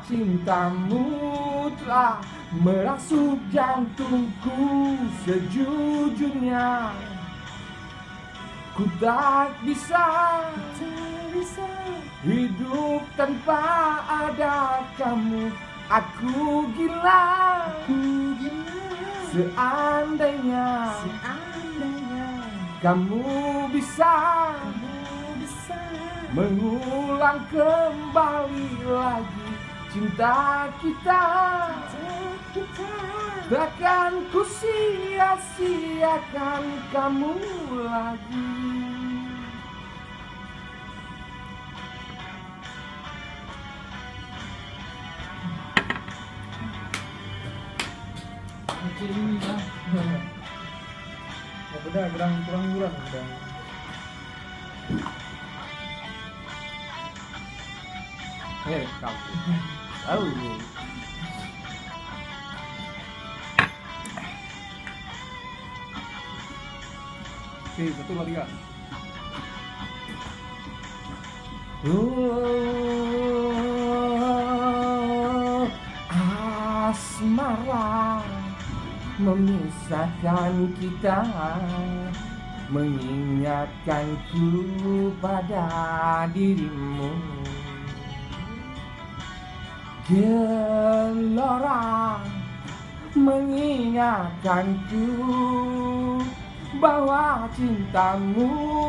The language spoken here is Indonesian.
cintamu telah merasuk jantungku sejujurnya. Ku tak bisa hidup tanpa ada kamu. Aku gila seandainya kamu bisa mengulang kembali lagi cinta kita. Takkan ku sia-siakan kamu lagi. Ini lah. Ya udah kurang udah. Kau. Oke, 1, 2, 3. Asmara memisahkan kita, mengingatkanku pada dirimu. Gelora mengingatkanku bahwa cintamu